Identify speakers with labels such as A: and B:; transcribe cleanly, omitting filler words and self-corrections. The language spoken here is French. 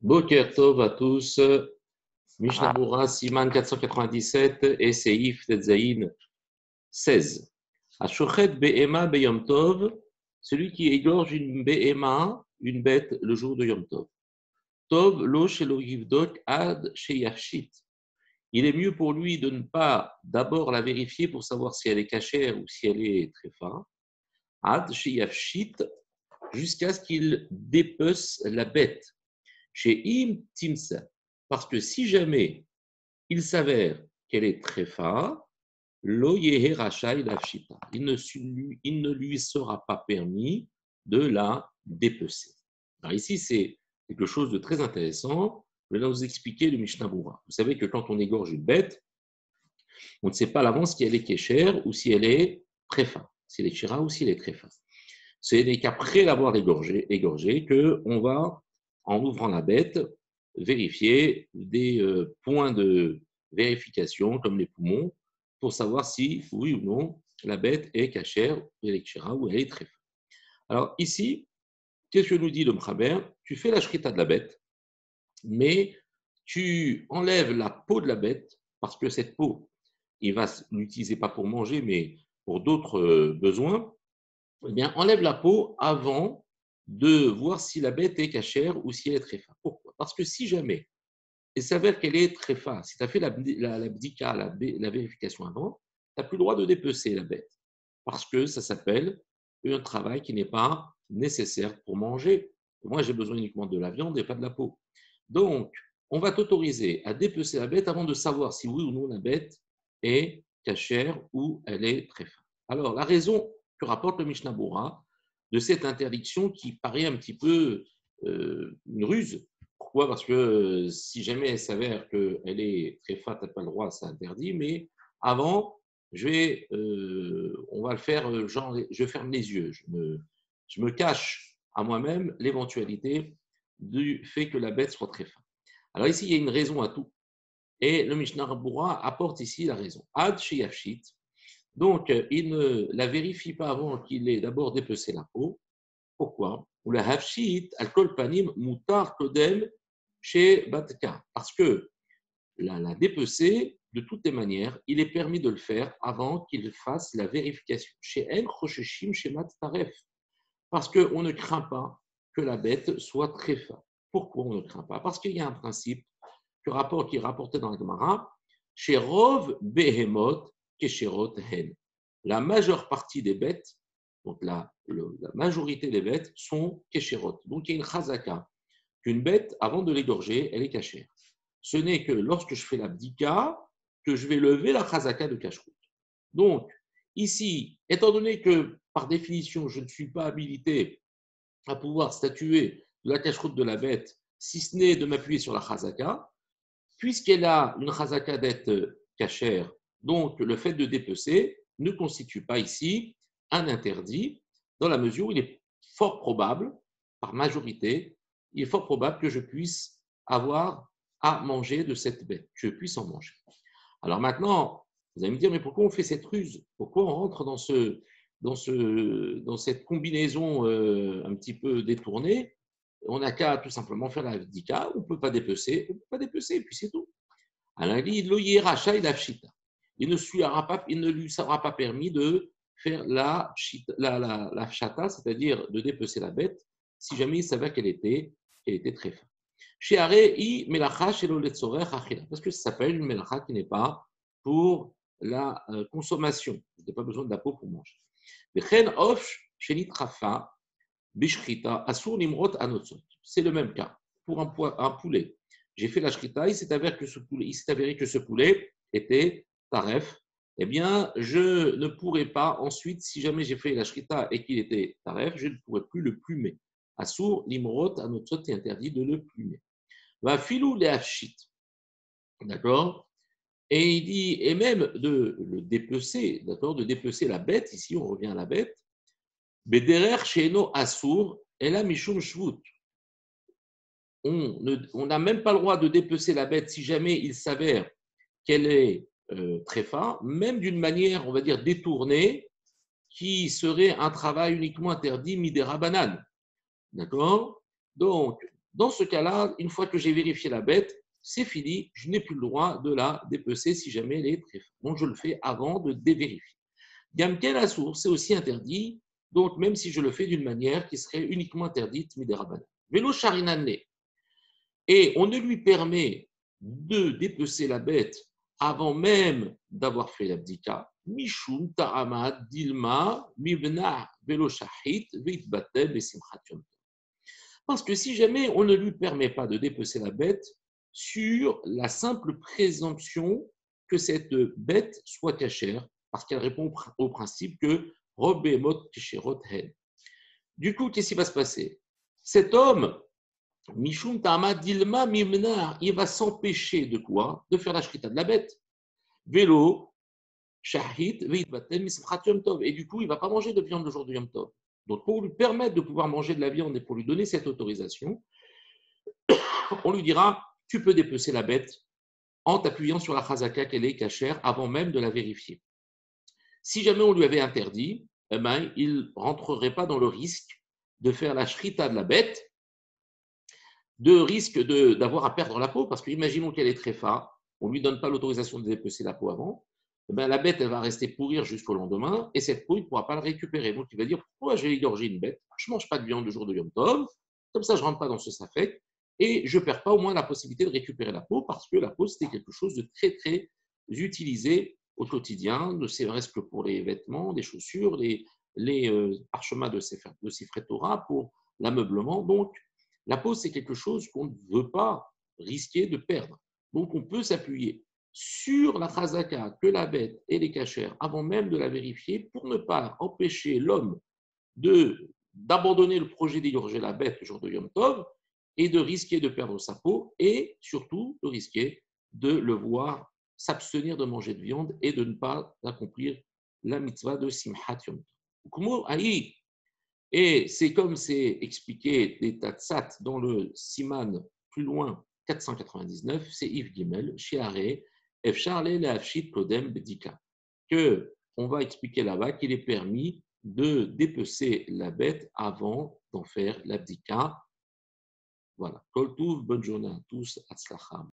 A: Boker Tov à tous. Mishnah Berurah, Siman 497 et Seif Tetzaïn 16. Ashochet Behema Beyom Tov, celui qui égorge une Behema, une bête, le jour de Yom Tov. Tov lo shelo yivdok ad sheyafshit. Il est mieux pour lui de ne pas d'abord la vérifier pour savoir si elle est cachère ou si elle est tréfa. Ad sheyafshit, jusqu'à ce qu'il dépece la bête. Chez Im Timsa, parce que si jamais il s'avère qu'elle est tréfa, lo yehe rachai lafshita, il ne lui sera pas permis de la dépecer. Alors ici, c'est quelque chose de très intéressant. Je vais vous expliquer le Mishnah Berurah. Vous savez que quand on égorge une bête, on ne sait pas à l'avance si elle est kéchère ou si elle est tréfa, si elle est shira ou si elle est tréfa. Ce n'est qu'après l'avoir égorgée qu'on va, en ouvrant la bête, vérifier des points de vérification, comme les poumons, pour savoir si, oui ou non, la bête est cachère, elle est kshira ou elle est tréfa. Alors ici, qu'est-ce que nous dit le Mchaber? Tu fais la shrita de la bête, mais tu enlèves la peau de la bête, parce que cette peau, il va l'utiliser pas pour manger, mais pour d'autres besoins. Eh bien, enlève la peau avant de voir si la bête est cachère ou si elle est tréfa. Pourquoi? Parce que si jamais il s'avère qu'elle est tréfa, si tu as fait la bdika, la vérification avant, tu n'as plus le droit de dépecer la bête. Parce que ça s'appelle un travail qui n'est pas nécessaire pour manger. Moi, j'ai besoin uniquement de la viande et pas de la peau. Donc, on va t'autoriser à dépecer la bête avant de savoir si oui ou non la bête est cachère ou elle est tréfa. Alors, la raison que rapporte le Mishnah Berurah de cette interdiction qui paraît un petit peu une ruse. Pourquoi? Parce que si jamais elle s'avère qu'elle est tréfa, tu n'as pas le droit, c'est interdit, mais avant, on va le faire, genre, je ferme les yeux, je me cache à moi-même l'éventualité du fait que la bête soit tréfa. Alors ici, il y a une raison à tout. Et le Mishnah Berurah apporte ici la raison. Ad sheyafshit. Donc, il ne la vérifie pas avant qu'il ait d'abord dépecé la peau. Pourquoi? Ou la hafshit, alcool panim, mutar kodem, chez Batka. Parce que la dépecer, de toutes les manières, il est permis de le faire avant qu'il fasse la vérification. Chez En Chosheshim, chez Mat Taref. Parce qu'on ne craint pas que la bête soit tréfa. Pourquoi on ne craint pas? Parce qu'il y a un principe qui est rapporté dans la Gemara, chez Rov Behemot, Kesherot Hen. La majeure partie des bêtes, donc la majorité des bêtes, sont Kesherot. Donc il y a une chazaka, qu'une bête, avant de l'égorger, elle est cachère. Ce n'est que lorsque je fais la bdika que je vais lever la chazaka de cacheroute. Donc, ici, étant donné que, par définition, je ne suis pas habilité à pouvoir statuer de la cacheroute de la bête, si ce n'est de m'appuyer sur la chazaka, puisqu'elle a une chazaka d'être cachère, donc le fait de dépecer ne constitue pas ici un interdit, dans la mesure où il est fort probable, par majorité, il est fort probable que je puisse avoir à manger de cette bête, que je puisse en manger. Alors maintenant, vous allez me dire, mais pourquoi on fait cette ruse? Pourquoi on rentre dans cette combinaison un petit peu détournée? On n'a qu'à tout simplement faire la dika, on ne peut pas dépecer, et puis c'est tout. Alors, il ne lui sera pas permis de faire la chata, c'est-à-dire de dépecer la bête, si jamais il savait qu'elle était très fin. Parce que ça s'appelle une melacha qui n'est pas pour la consommation. Je n'ai pas besoin de la peau pour manger. C'est le même cas. Pour un poulet, j'ai fait la shrita, il s'est avéré que ce poulet était taref. Eh bien, je ne pourrais pas ensuite, si jamais j'ai fait la shrita et qu'il était taref, je ne pourrais plus le plumer. Assour, limrot, anotzot est interdit de le plumer. Va filou les hafshit. D'accord? Et il dit, et même de le dépecer, d'accord, de dépecer la bête, ici on revient à la bête, Bederer sheno assour, et la mishum shvut. On n'a même pas le droit de dépecer la bête si jamais il s'avère qu'elle est tréfa, même d'une manière, on va dire, détournée, qui serait un travail uniquement interdit midera banane. D'accord? Donc, Dans ce cas-là, une fois que j'ai vérifié la bête, c'est fini, je n'ai plus le droit de la dépecer si jamais elle est très forte. Donc je le fais avant de dévérifier. Gamken à source, c'est aussi interdit, donc même si je le fais d'une manière qui serait uniquement interdite, midérabana. Vélo charinane. Et on ne lui permet de dépecer la bête avant même d'avoir fait l'abdika. Mishum taramad dilma mibna velo shahit vitbatel besimchat yom. Parce que si jamais on ne lui permet pas de dépecer la bête sur la simple présomption que cette bête soit cachère, parce qu'elle répond au principe que Robé mot kesherot hen. Du coup, qu'est-ce qui va se passer? Cet homme, Mishum Tama Dilma Mimnar, il va s'empêcher de quoi? De faire la shrita de la bête. Vélo, Shahid, Veit Batem, Mismchat Yom Tov. Et du coup, il ne va pas manger de viande le jour du Yom Tov. Donc, pour lui permettre de pouvoir manger de la viande et pour lui donner cette autorisation, on lui dira tu peux dépecer la bête en t'appuyant sur la chazaka qu'elle est cachère avant même de la vérifier. Si jamais on lui avait interdit, eh ben, il ne rentrerait pas dans le risque de faire la shrita de la bête, de risque d'avoir à perdre la peau, parce qu'imaginons qu'elle est très tréfa, on ne lui donne pas l'autorisation de dépecer la peau avant, eh ben, la bête elle va rester pourrir jusqu'au lendemain, et cette peau, il ne pourra pas la récupérer. Donc il va dire pourquoi j'ai égorgé une bête, je ne mange pas de viande le jour de Yom Tov, comme ça je ne rentre pas dans ce safek, et je ne perds pas au moins la possibilité de récupérer la peau, parce que la peau, c'était quelque chose de très, très utilisé au quotidien, ne serait-ce que pour les vêtements, les chaussures, les parchemins de Sifrei Torah, pour l'ameublement. Donc, la peau, c'est quelque chose qu'on ne veut pas risquer de perdre. Donc, on peut s'appuyer sur la chazaka que la bête et les cachères avant même de la vérifier pour ne pas empêcher l'homme d'abandonner le projet d'égorger la bête le jour de Yom Tov et de risquer de perdre sa peau et surtout de risquer de le voir s'abstenir de manger de viande et de ne pas accomplir la mitzvah de Simchat Yom Tov. Et c'est comme c'est expliqué des Tatsat dans le Siman plus loin, 499, c'est Yves Gimel, Shiare, Efsharle Leafshit Kodem Bedika, que on va expliquer là-bas qu'il est permis de dépecer la bête avant d'en faire l'abdika. Voilà. Kol Touv, bonne journée à tous, Atzlacham.